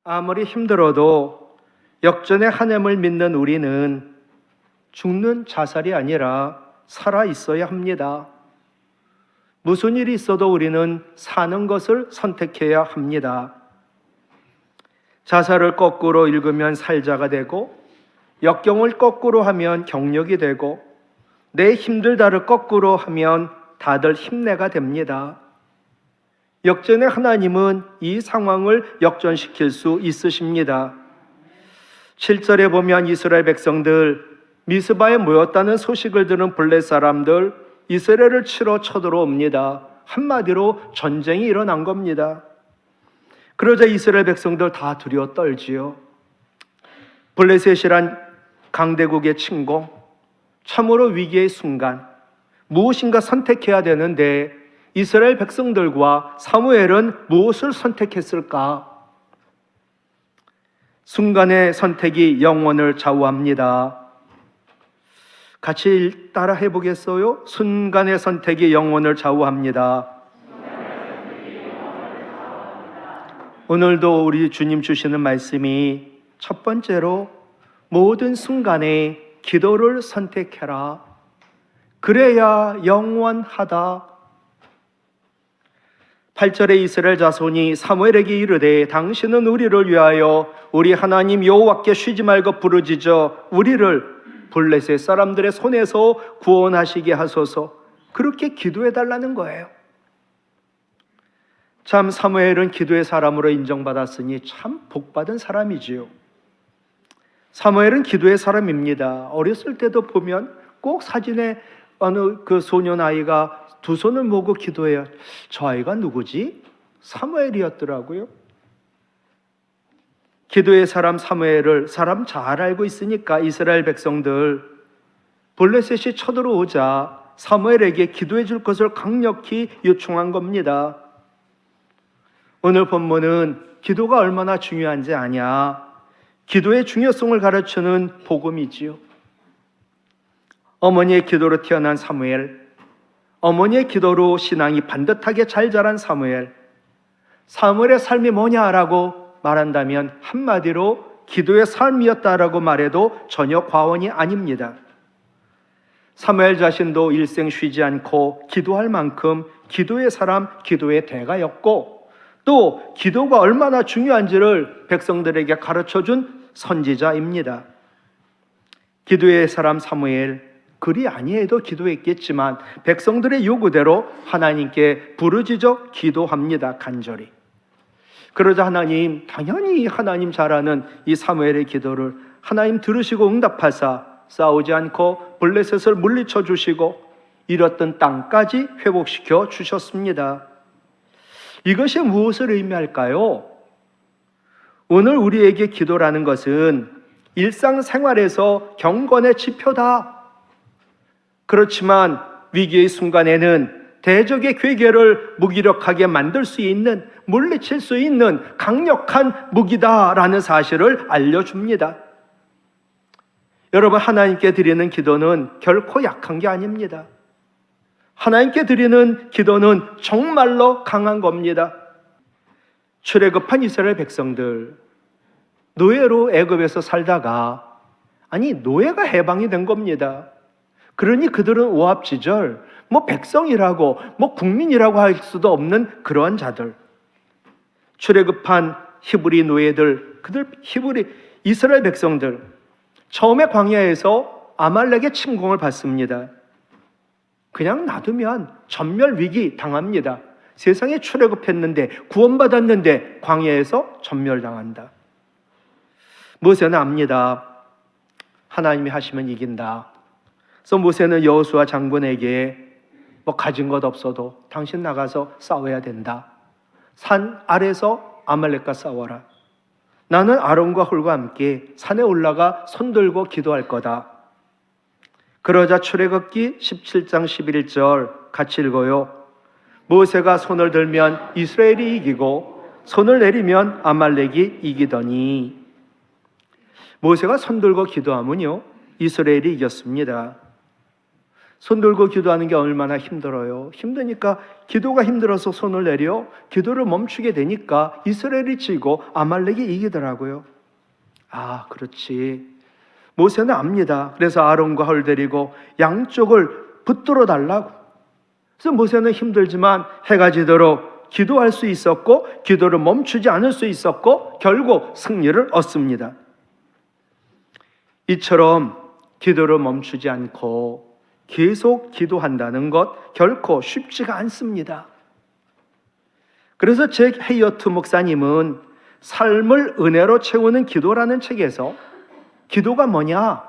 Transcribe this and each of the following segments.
아무리 힘들어도 역전의 하나님을 믿는 우리는 죽는 자살이 아니라 살아 있어야 합니다. 무슨 일이 있어도 우리는 사는 것을 선택해야 합니다. 자살을 거꾸로 읽으면 살자가 되고, 역경을 거꾸로 하면 경력이 되고, 내 힘들다를 거꾸로 하면 다들 힘내가 됩니다. 역전의 하나님은 이 상황을 역전시킬 수 있으십니다. 7절에 보면 이스라엘 백성들 미스바에 모였다는 소식을 들은 블레 사람들 이스라엘을 치러 쳐들어옵니다. 한마디로 전쟁이 일어난 겁니다. 그러자 이스라엘 백성들 다 두려워 떨지요. 블레셋이란 강대국의 침공, 참으로 위기의 순간, 무엇인가 선택해야 되는데 이스라엘 백성들과 사무엘은 무엇을 선택했을까? 순간의 선택이 영혼을 좌우합니다. 같이 따라 해보겠어요? 순간의 선택이 영혼을 좌우합니다. 오늘도 우리 주님 주시는 말씀이 첫 번째로 모든 순간에 기도를 선택해라. 그래야 영원하다. 8절에 이스라엘 자손이 사무엘에게 이르되 당신은 우리를 위하여 우리 하나님 여호와께 쉬지 말고 부르짖어 우리를 블레셋 사람들의 손에서 구원하시게 하소서. 그렇게 기도해 달라는 거예요. 참 사무엘은 기도의 사람으로 인정받았으니 참 복받은 사람이지요. 사무엘은 기도의 사람입니다. 어렸을 때도 보면 꼭 사진에 어느 그 소년 아이가 두 손을 모으고 기도해요. 저 아이가 누구지? 사무엘이었더라고요. 기도의 사람 사무엘을 사람 잘 알고 있으니까 이스라엘 백성들 블레셋이 쳐들어오자 사무엘에게 기도해 줄 것을 강력히 요청한 겁니다. 오늘 본문은 기도가 얼마나 중요한지 아냐? 기도의 중요성을 가르치는 복음이지요. 어머니의 기도로 태어난 사무엘, 어머니의 기도로 신앙이 반듯하게 잘 자란 사무엘, 사무엘의 삶이 뭐냐라고 말한다면 한마디로 기도의 삶이었다라고 말해도 전혀 과언이 아닙니다. 사무엘 자신도 일생 쉬지 않고 기도할 만큼 기도의 사람, 기도의 대가였고 또 기도가 얼마나 중요한지를 백성들에게 가르쳐준 선지자입니다. 기도의 사람 사무엘, 그리 아니해도 기도했겠지만 백성들의 요구대로 하나님께 부르짖어 기도합니다. 간절히. 그러자 하나님, 당연히 하나님 잘 아는 이 사무엘의 기도를 하나님 들으시고 응답하사 싸우지 않고 블레셋을 물리쳐 주시고 잃었던 땅까지 회복시켜 주셨습니다. 이것이 무엇을 의미할까요? 오늘 우리에게 기도라는 것은 일상생활에서 경건의 지표다. 그렇지만 위기의 순간에는 대적의 괴계를 무기력하게 만들 수 있는, 물리칠 수 있는 강력한 무기다라는 사실을 알려줍니다. 여러분, 하나님께 드리는 기도는 결코 약한 게 아닙니다. 하나님께 드리는 기도는 정말로 강한 겁니다. 출애굽한 이스라엘 백성들, 노예로 애굽에서 살다가 노예가 해방이 된 겁니다. 그러니 그들은 오합지졸, 백성이라고, 국민이라고 할 수도 없는 그러한 자들. 출애굽한 히브리 노예들, 이스라엘 백성들, 처음에 광야에서 아말렉의 침공을 받습니다. 그냥 놔두면 전멸 위기 당합니다. 세상에 출애굽했는데, 구원받았는데 광야에서 전멸당한다. 모세는 압니다. 하나님이 하시면 이긴다. 그래서 모세는 여호수아 장군에게 가진 것 없어도 당신 나가서 싸워야 된다. 산 아래서 아말렉과 싸워라. 나는 아론과 홀과 함께 산에 올라가 손 들고 기도할 거다. 그러자 출애굽기 17장 11절 같이 읽어요. 모세가 손을 들면 이스라엘이 이기고 손을 내리면 아말렉이 이기더니. 모세가 손 들고 기도하면요, 이스라엘이 이겼습니다. 손 들고 기도하는 게 얼마나 힘들어요. 힘드니까 기도가 힘들어서 손을 내려 기도를 멈추게 되니까 이스라엘이 지고 아말렉이 이기더라고요. 아, 그렇지. 모세는 압니다. 그래서 아론과 헐 데리고 양쪽을 붙들어 달라고. 그래서 모세는 힘들지만 해가 지도록 기도할 수 있었고 기도를 멈추지 않을 수 있었고 결국 승리를 얻습니다. 이처럼 기도를 멈추지 않고 계속 기도한다는 것 결코 쉽지가 않습니다. 그래서 잭 헤이어트 목사님은 삶을 은혜로 채우는 기도라는 책에서 기도가 뭐냐?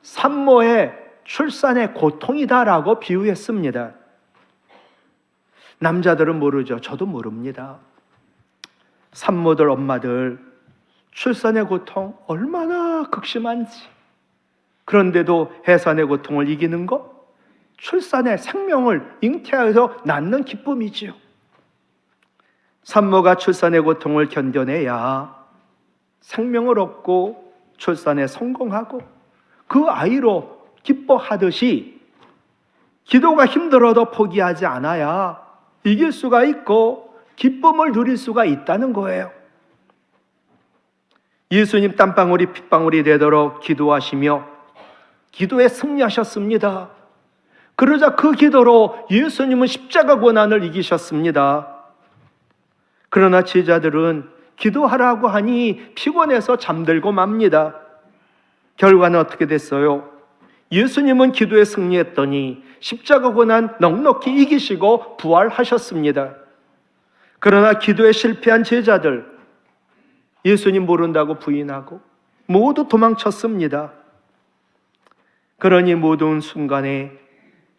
산모의 출산의 고통이다라고 비유했습니다. 남자들은 모르죠. 저도 모릅니다. 산모들, 엄마들 출산의 고통 얼마나 극심한지. 그런데도 해산의 고통을 이기는 것, 출산의 생명을 잉태하여서 낳는 기쁨이지요. 산모가 출산의 고통을 견뎌내야 생명을 얻고 출산에 성공하고 그 아이로 기뻐하듯이 기도가 힘들어도 포기하지 않아야 이길 수가 있고 기쁨을 누릴 수가 있다는 거예요. 예수님 땀방울이 핏방울이 되도록 기도하시며 기도에 승리하셨습니다. 그러자 그 기도로 예수님은 십자가 고난을 이기셨습니다. 그러나 제자들은 기도하라고 하니 피곤해서 잠들고 맙니다. 결과는 어떻게 됐어요? 예수님은 기도에 승리했더니 십자가 고난 넉넉히 이기시고 부활하셨습니다. 그러나 기도에 실패한 제자들, 예수님 모른다고 부인하고 모두 도망쳤습니다. 그러니 모든 순간에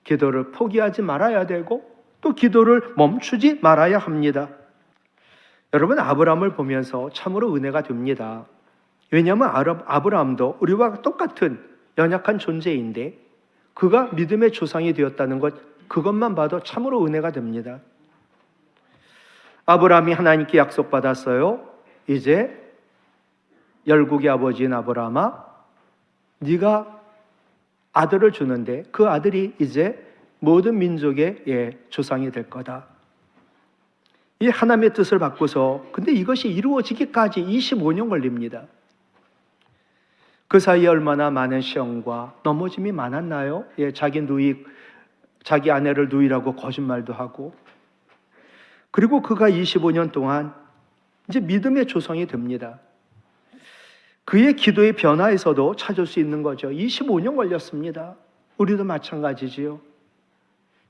기도를 포기하지 말아야 되고 또 기도를 멈추지 말아야 합니다. 여러분, 아브라함을 보면서 참으로 은혜가 됩니다. 왜냐하면 아브라함도 우리와 똑같은 연약한 존재인데 그가 믿음의 조상이 되었다는 것, 그것만 봐도 참으로 은혜가 됩니다. 아브라함이 하나님께 약속받았어요. 이제 열국의 아버지인 아브라함아, 네가 아들을 주는데 그 아들이 이제 모든 민족의 조상이 될 거다. 이 하나님의 뜻을 받고서, 근데 이것이 이루어지기까지 25년 걸립니다. 그 사이에 얼마나 많은 시험과 넘어짐이 많았나요? 자기 아내를 누이라고 거짓말도 하고, 그리고 그가 25년 동안 이제 믿음의 조상이 됩니다. 그의 기도의 변화에서도 찾을 수 있는 거죠. 25년 걸렸습니다. 우리도 마찬가지지요.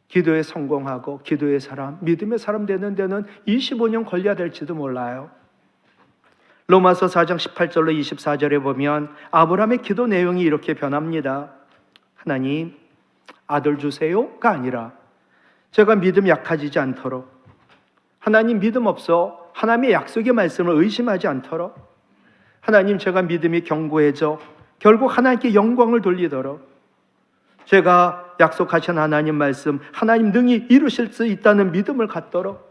기도에 성공하고 기도의 사람, 믿음의 사람 되는 데는 25년 걸려야 될지도 몰라요. 로마서 4장 18절로 24절에 보면 아브라함의 기도 내용이 이렇게 변합니다. 하나님, 아들 주세요가 아니라 제가 믿음 약해지지 않도록, 하나님 믿음 없어 하나님의 약속의 말씀을 의심하지 않도록, 하나님 제가 믿음이 견고해져 결국 하나님께 영광을 돌리도록, 제가 약속하신 하나님 말씀, 하나님 능히 이루실 수 있다는 믿음을 갖도록,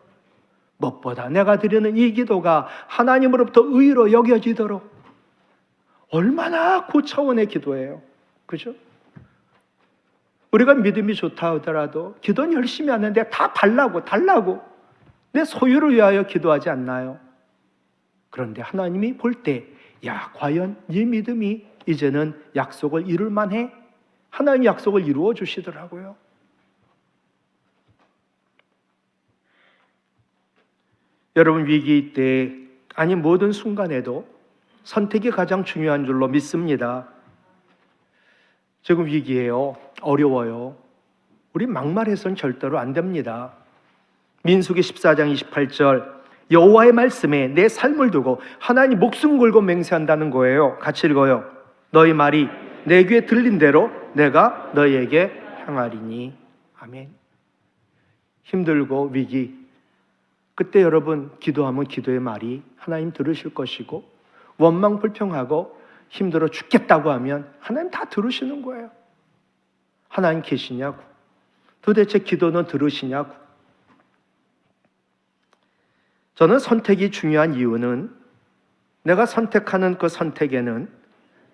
무엇보다 내가 드리는 이 기도가 하나님으로부터 의로 여겨지도록, 얼마나 고차원의 기도예요. 그죠? 우리가 믿음이 좋다 하더라도 기도는 열심히 하는데 다 달라고 내 소유를 위하여 기도하지 않나요? 그런데 하나님이 볼 때, 야, 과연 네 믿음이 이제는 약속을 이룰 만해? 하나님 약속을 이루어 주시더라고요. 여러분, 위기 때, 아니 모든 순간에도 선택이 가장 중요한 줄로 믿습니다. 지금 위기예요. 어려워요. 우리 막말해서는 절대로 안 됩니다. 민수기 14장 28절, 여호와의 말씀에 내 삶을 두고 하나님 목숨 걸고 맹세한다는 거예요. 같이 읽어요. 너희 말이 내 귀에 들린 대로 내가 너희에게 향하리니. 아멘. 힘들고 위기, 그때 여러분 기도하면 기도의 말이 하나님 들으실 것이고, 원망 불평하고 힘들어 죽겠다고 하면 하나님 다 들으시는 거예요. 하나님 계시냐고, 도대체 기도는 들으시냐고. 저는 선택이 중요한 이유는 내가 선택하는 그 선택에는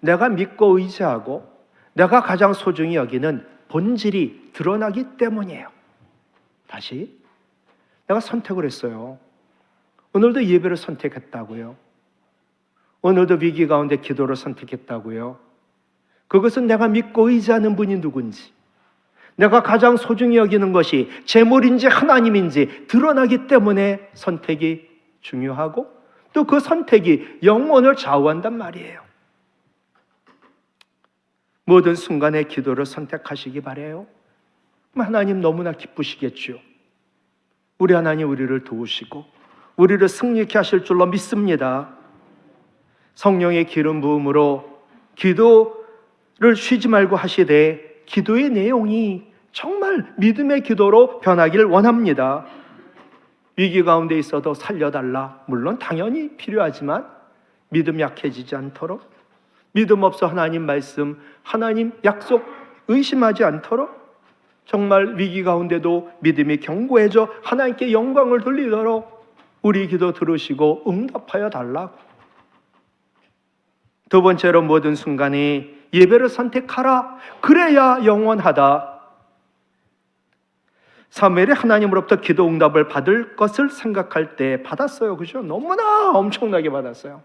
내가 믿고 의지하고 내가 가장 소중히 여기는 본질이 드러나기 때문이에요. 다시 내가 선택을 했어요. 오늘도 예배를 선택했다고요. 오늘도 위기 가운데 기도를 선택했다고요. 그것은 내가 믿고 의지하는 분이 누군지, 내가 가장 소중히 여기는 것이 재물인지 하나님인지 드러나기 때문에 선택이 중요하고 또 그 선택이 영혼을 좌우한단 말이에요. 모든 순간의 기도를 선택하시기 바라요. 하나님 너무나 기쁘시겠죠. 우리 하나님 우리를 도우시고 우리를 승리케 하실 줄로 믿습니다. 성령의 기름 부음으로 기도를 쉬지 말고 하시되 기도의 내용이 정말 믿음의 기도로 변하길 원합니다. 위기 가운데 있어도 살려달라. 물론 당연히 필요하지만 믿음 약해지지 않도록, 믿음 없어 하나님 말씀, 하나님 약속 의심하지 않도록, 정말 위기 가운데도 믿음이 견고해져 하나님께 영광을 돌리도록 우리 기도 들으시고 응답하여 달라고. 두 번째로 모든 순간에 예배를 선택하라. 그래야 영원하다. 사무엘이 하나님으로부터 기도 응답을 받을 것을 생각할 때 받았어요. 그죠? 너무나 엄청나게 받았어요.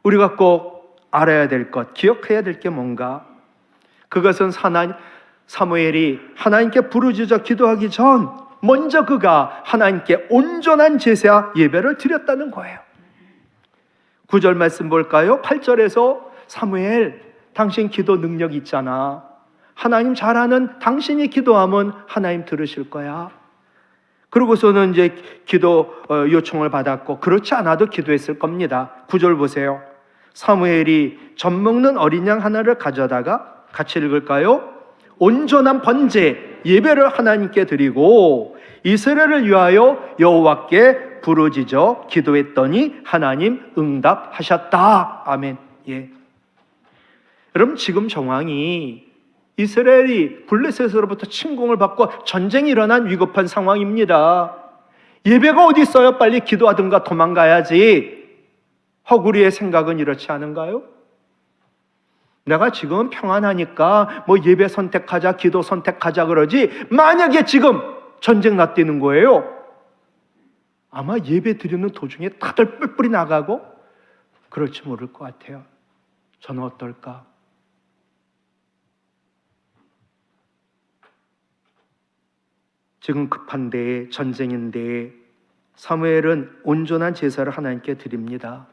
우리가 꼭 알아야 될 것, 기억해야 될 게 뭔가? 그것은 사무엘이 하나님께 부르짖어 기도하기 전 먼저 그가 하나님께 온전한 제사 예배를 드렸다는 거예요. 9절 말씀 볼까요? 8절에서 사무엘, 당신 기도 능력 있잖아. 하나님 잘 아는 당신이 기도하면 하나님 들으실 거야. 그러고서는 이제 기도 요청을 받았고 그렇지 않아도 기도했을 겁니다. 9절 보세요. 사무엘이 젖 먹는 어린 양 하나를 가져다가, 같이 읽을까요? 온전한 번제 예배를 하나님께 드리고 이스라엘을 위하여 여호와께 부르짖어 기도했더니 하나님 응답하셨다. 아멘. 예. 여러분, 지금 정황이 이스라엘이 블레셋으로부터 침공을 받고 전쟁이 일어난 위급한 상황입니다. 예배가 어디 있어요? 빨리 기도하든가 도망가야지. 허구리의 생각은 이렇지 않은가요? 내가 지금 평안하니까 뭐 예배 선택하자, 기도 선택하자 그러지, 만약에 지금 전쟁 났다는 거예요, 아마 예배 드리는 도중에 다들 뿔뿔이 나가고 그럴지 모를 것 같아요. 저는 어떨까? 지금 급한데, 전쟁인데 사무엘은 온전한 제사를 하나님께 드립니다.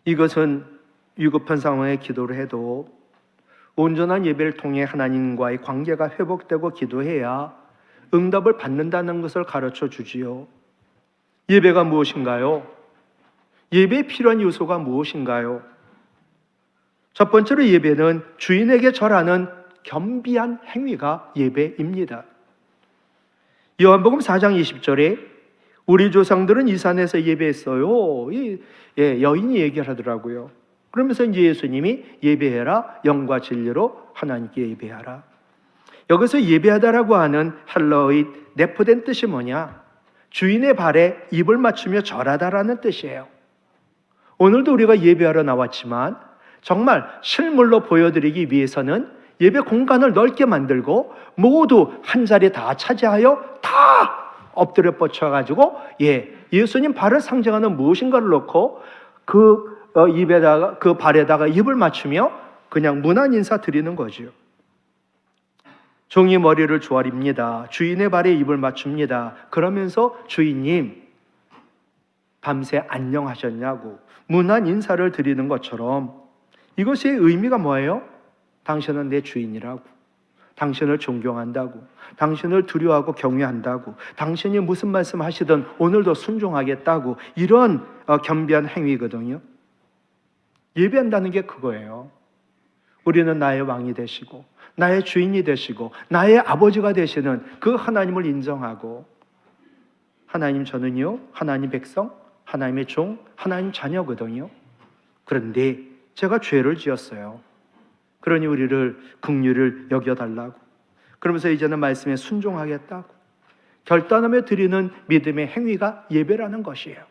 이것은 위급한 상황에 기도를 해도 온전한 예배를 통해 하나님과의 관계가 회복되고 기도해야 응답을 받는다는 것을 가르쳐 주지요. 예배가 무엇인가요? 예배에 필요한 요소가 무엇인가요? 첫 번째로 예배는 주인에게 절하는 겸비한 행위가 예배입니다. 요한복음 4장 20절에 우리 조상들은 이 산에서 예배했어요. 여인이 얘기를 하더라고요. 그러면서 이제 예수님이 예배해라, 영과 진리로 하나님께 예배하라. 여기서 예배하다라고 하는 헬라어의 내포된 뜻이 뭐냐? 주인의 발에 입을 맞추며 절하다라는 뜻이에요. 오늘도 우리가 예배하러 나왔지만 정말 실물로 보여드리기 위해서는 예배 공간을 넓게 만들고 모두 한 자리 다 차지하여 다 엎드려 뻗쳐가지고 예수님 발을 상징하는 무엇인가를 놓고 그 입에다가, 그 발에다가 입을 맞추며 그냥 문안 인사 드리는 거죠. 종이 머리를 조아립니다. 주인의 발에 입을 맞춥니다. 그러면서 주인님 밤새 안녕하셨냐고 문안 인사를 드리는 것처럼, 이것의 의미가 뭐예요? 당신은 내 주인이라고, 당신을 존경한다고, 당신을 두려워하고 경외한다고, 당신이 무슨 말씀 하시든 오늘도 순종하겠다고, 이런 겸비한 행위거든요. 예배한다는 게 그거예요. 우리는 나의 왕이 되시고 나의 주인이 되시고 나의 아버지가 되시는 그 하나님을 인정하고, 하나님 저는요 하나님 백성, 하나님의 종, 하나님 자녀거든요. 그런데 제가 죄를 지었어요. 그러니 우리를 긍휼을 여겨달라고, 그러면서 이제는 말씀에 순종하겠다고 결단하며 드리는 믿음의 행위가 예배라는 것이에요.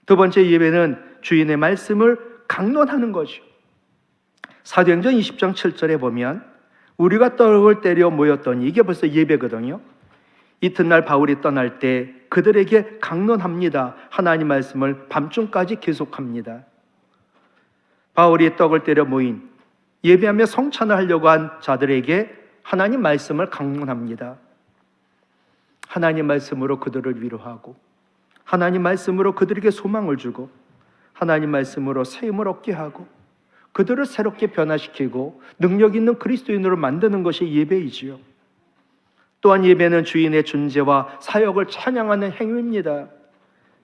두 번째 예배는 주인의 말씀을 강론하는 것이요. 사도행전 20장 7절에 보면 우리가 떡을 때려 모였더니, 이게 벌써 예배거든요. 이튿날 바울이 떠날 때 그들에게 강론합니다. 하나님 말씀을 밤중까지 계속합니다. 바울이 떡을 때려 모인, 예배하며 성찬을 하려고 한 자들에게 하나님 말씀을 강론합니다. 하나님 말씀으로 그들을 위로하고, 하나님 말씀으로 그들에게 소망을 주고, 하나님 말씀으로 새 힘을 얻게 하고, 그들을 새롭게 변화시키고 능력 있는 그리스도인으로 만드는 것이 예배이지요. 또한 예배는 주인의 존재와 사역을 찬양하는 행위입니다.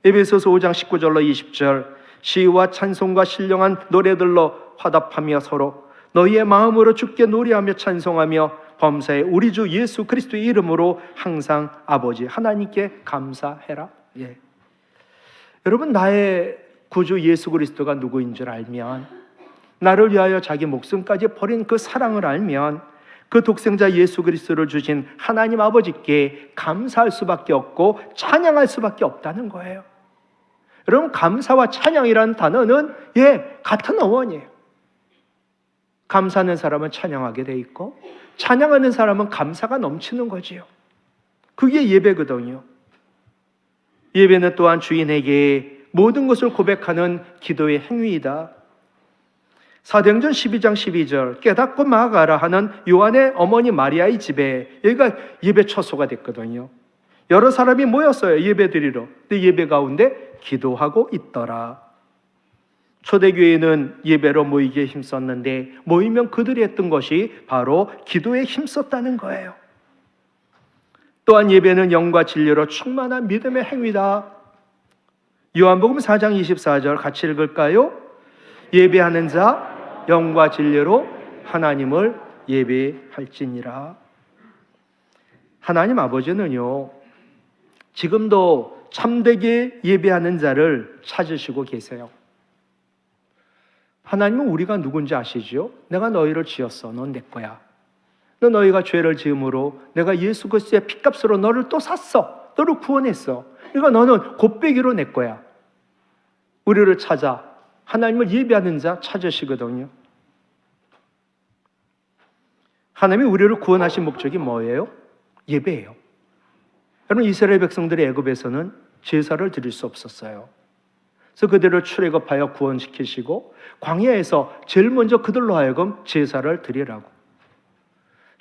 에베소서 5장 19절로 20절, 시와 찬송과 신령한 노래들로 화답하며 서로 너희의 마음으로 주께 노래하며 찬송하며 범사에 우리 주 예수 그리스도의 이름으로 항상 아버지 하나님께 감사해라. 예. 여러분, 나의 구주 예수 그리스도가 누구인 줄 알면, 나를 위하여 자기 목숨까지 버린 그 사랑을 알면, 그 독생자 예수 그리스도를 주신 하나님 아버지께 감사할 수밖에 없고 찬양할 수밖에 없다는 거예요. 여러분, 감사와 찬양이라는 단어는 같은 어원이에요. 감사하는 사람은 찬양하게 돼 있고, 찬양하는 사람은 감사가 넘치는 거지요. 그게 예배거든요. 예배는 또한 주인에게 모든 것을 고백하는 기도의 행위이다. 사도행전 12장 12절, 깨닫고 막아라 하는 요한의 어머니 마리아의 집에, 여기가 예배 처소가 됐거든요. 여러 사람이 모였어요, 예배 드리러. 근데 예배 가운데 기도하고 있더라. 초대교회는 예배로 모이기에 힘썼는데, 모이면 그들이 했던 것이 바로 기도에 힘썼다는 거예요. 또한 예배는 영과 진리로 충만한 믿음의 행위다. 요한복음 4장 24절 같이 읽을까요? 예배하는 자 영과 진리로 하나님을 예배할지니라. 하나님 아버지는요, 지금도 참되게 예배하는 자를 찾으시고 계세요. 하나님은 우리가 누군지 아시죠? 내가 너희를 지었어. 넌 내 거야. 너희가 죄를 지음으로 내가 예수 그리스도의 피값으로 너를 또 샀어. 너를 구원했어. 그러니까 너는 곱배기로 내 거야. 우리를 찾아 하나님을 예배하는 자 찾으시거든요. 하나님이 우리를 구원하신 목적이 뭐예요? 예배예요. 여러분, 이스라엘 백성들이 애굽에서는 제사를 드릴 수 없었어요. 그래서 그들을 출애굽하여 구원시키시고 광야에서 제일 먼저 그들로 하여금 제사를 드리라고.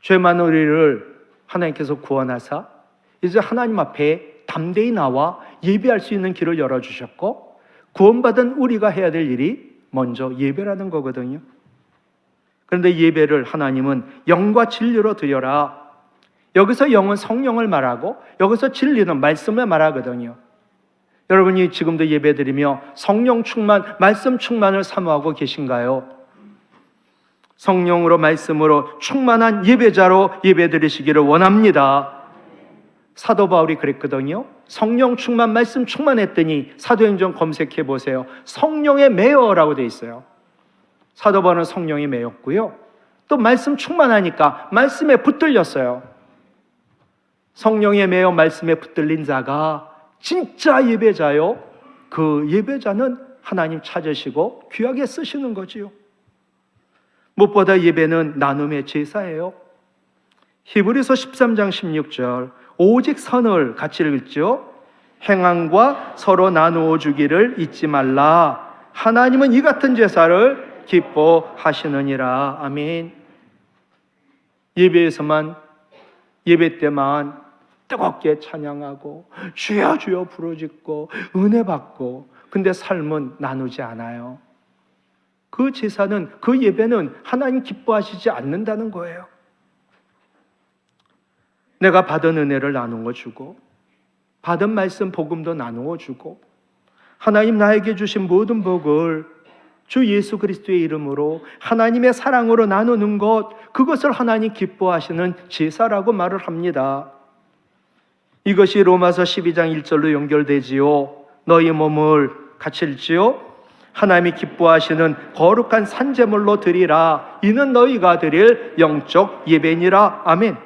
죄 많은 우리를 하나님께서 구원하사 이제 하나님 앞에 담대히 나와 예배할 수 있는 길을 열어주셨고, 구원받은 우리가 해야 될 일이 먼저 예배라는 거거든요. 그런데 예배를 하나님은 영과 진리로 드려라. 여기서 영은 성령을 말하고, 여기서 진리는 말씀을 말하거든요. 여러분이 지금도 예배드리며 성령 충만, 말씀 충만을 사모하고 계신가요? 성령으로 말씀으로 충만한 예배자로 예배드리시기를 원합니다. 사도 바울이 그랬거든요. 성령 충만, 말씀 충만했더니 사도행전 검색해 보세요. 성령에 매여라고 돼 있어요. 사도 바울은 성령에 매였고요. 또 말씀 충만하니까 말씀에 붙들렸어요. 성령에 매여 말씀에 붙들린 자가 진짜 예배자요. 그 예배자는 하나님 찾으시고 귀하게 쓰시는 거지요. 무엇보다 예배는 나눔의 제사예요. 히브리서 13장 16절, 오직 선을 같이 읽죠. 행함과 서로 나누어 주기를 잊지 말라. 하나님은 이 같은 제사를 기뻐하시느니라. 아멘. 예배에서만, 예배 때만 뜨겁게 찬양하고 주여 주여 부르짖고 은혜 받고, 근데 삶은 나누지 않아요. 그 제사는, 그 예배는 하나님 기뻐하시지 않는다는 거예요. 내가 받은 은혜를 나누어 주고, 받은 말씀 복음도 나누어 주고, 하나님 나에게 주신 모든 복을 주 예수 그리스도의 이름으로 하나님의 사랑으로 나누는 것, 그것을 하나님 기뻐하시는 제사라고 말을 합니다. 이것이 로마서 12장 1절로 연결되지요. 너희 몸을 같이 읽지요. 하나님이 기뻐하시는 거룩한 산제물로 드리라. 이는 너희가 드릴 영적 예배니라. 아멘.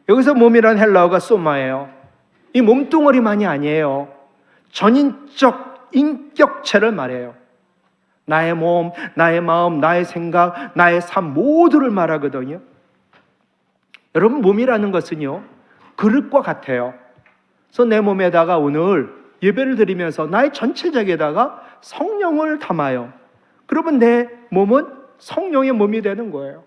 여기서 몸이란 헬라어가 소마예요. 이 몸뚱어리만이 아니에요. 전인적 인격체를 말해요. 나의 몸, 나의 마음, 나의 생각, 나의 삶 모두를 말하거든요. 여러분, 몸이라는 것은요, 그릇과 같아요. 그래서 내 몸에다가 오늘 예배를 드리면서 나의 전체적에다가 성령을 담아요. 그러면 내 몸은 성령의 몸이 되는 거예요.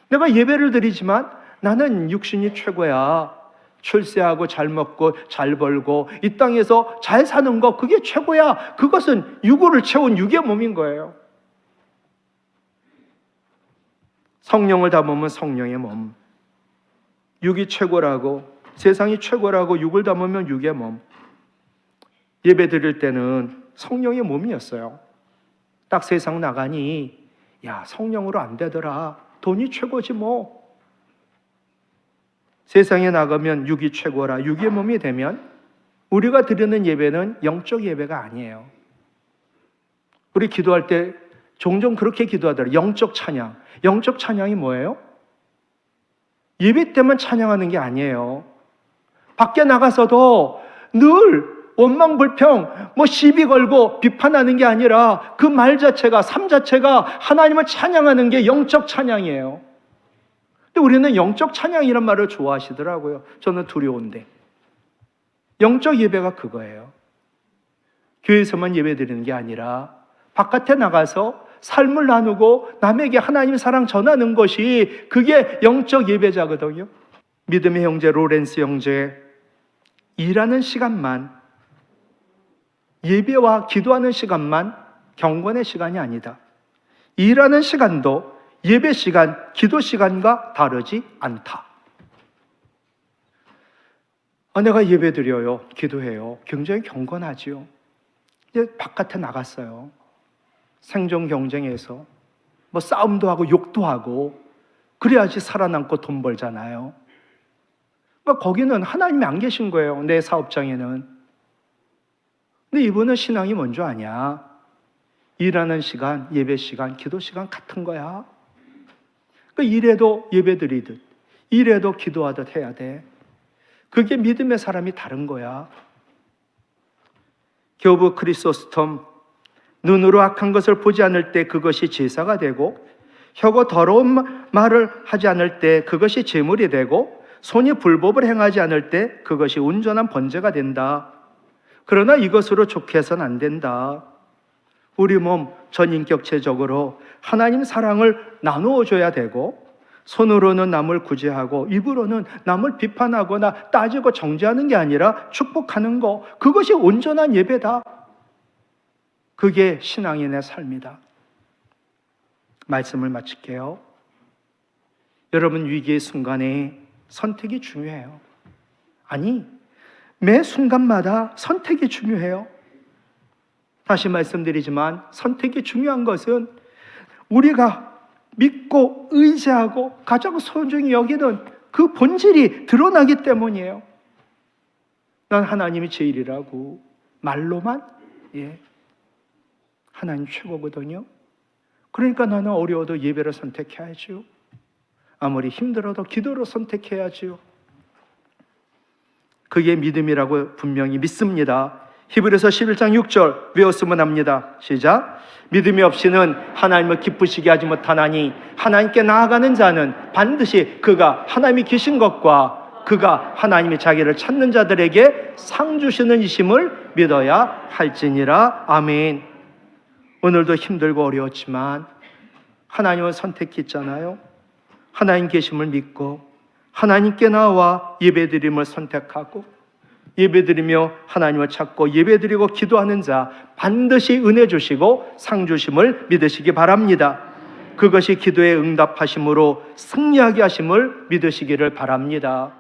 내가 예배를 드리지만 나는 육신이 최고야. 출세하고 잘 먹고 잘 벌고 이 땅에서 잘 사는 거, 그게 최고야. 그것은 육을 채운 육의 몸인 거예요. 성령을 담으면 성령의 몸. 육이 최고라고, 세상이 최고라고 육을 담으면 육의 몸. 예배 드릴 때는 성령의 몸이었어요. 딱 세상 나가니, 야, 성령으로 안 되더라. 돈이 최고지 뭐. 세상에 나가면 육이 최고라. 육의 몸이 되면 우리가 드리는 예배는 영적 예배가 아니에요. 우리 기도할 때 종종 그렇게 기도하더라고요. 영적 찬양. 영적 찬양이 뭐예요? 예배 때만 찬양하는 게 아니에요. 밖에 나가서도 늘 원망 불평, 시비 걸고 비판하는 게 아니라 그 말 자체가, 삶 자체가 하나님을 찬양하는 게 영적 찬양이에요. 근데 우리는 영적 찬양이란 말을 좋아하시더라고요. 저는 두려운데. 영적 예배가 그거예요. 교회에서만 예배 드리는 게 아니라 바깥에 나가서 삶을 나누고 남에게 하나님의 사랑 전하는 것이, 그게 영적 예배자거든요. 믿음의 형제 로렌스 형제, 일하는 시간만, 예배와 기도하는 시간만 경건의 시간이 아니다. 일하는 시간도 예배 시간, 기도 시간과 다르지 않다. 내가 예배 드려요, 기도해요. 굉장히 경건하지요. 이제 바깥에 나갔어요. 생존 경쟁에서 싸움도 하고 욕도 하고 그래야지 살아남고 돈 벌잖아요. 그러니까 거기는 하나님이 안 계신 거예요, 내 사업장에는. 근데 이분은 신앙이 뭔지 아냐? 일하는 시간, 예배 시간, 기도 시간 같은 거야. 그러니까 일해도 예배 드리듯, 일해도 기도하듯 해야 돼. 그게 믿음의 사람이 다른 거야. 교부 크리소스톰, 눈으로 악한 것을 보지 않을 때 그것이 제사가 되고, 혀가 더러운 말을 하지 않을 때 그것이 제물이 되고, 손이 불법을 행하지 않을 때 그것이 온전한 번제가 된다. 그러나 이것으로 좋게 해서는 안 된다. 우리 몸 전인격체적으로 하나님 사랑을 나누어 줘야 되고, 손으로는 남을 구제하고 입으로는 남을 비판하거나 따지고 정죄하는 게 아니라 축복하는 거, 그것이 온전한 예배다. 그게 신앙인의 삶이다. 말씀을 마칠게요. 여러분, 위기의 순간에 선택이 중요해요. 아니, 매 순간마다 선택이 중요해요. 다시 말씀드리지만 선택이 중요한 것은 우리가 믿고 의지하고 가장 소중히 여기는 그 본질이 드러나기 때문이에요. 난 하나님이 제일이라고 말로만, 하나님 최고거든요. 그러니까 나는 어려워도 예배를 선택해야죠. 아무리 힘들어도 기도로 선택해야죠. 그게 믿음이라고 분명히 믿습니다. 히브리서 11장 6절 외웠으면 합니다. 시작. 믿음이 없이는 하나님을 기쁘시게 하지 못하나니 하나님께 나아가는 자는 반드시 그가 하나님이 계신 것과 그가 하나님이 자기를 찾는 자들에게 상 주시는 이심을 믿어야 할지니라. 아멘. 오늘도 힘들고 어려웠지만 하나님은 선택했잖아요. 하나님 계심을 믿고 하나님께 나와 예배드림을 선택하고 예배드리며 하나님을 찾고 예배드리고 기도하는 자 반드시 은혜 주시고 상 주심을 믿으시기 바랍니다. 그것이 기도의 응답하심으로 승리하게 하심을 믿으시기를 바랍니다.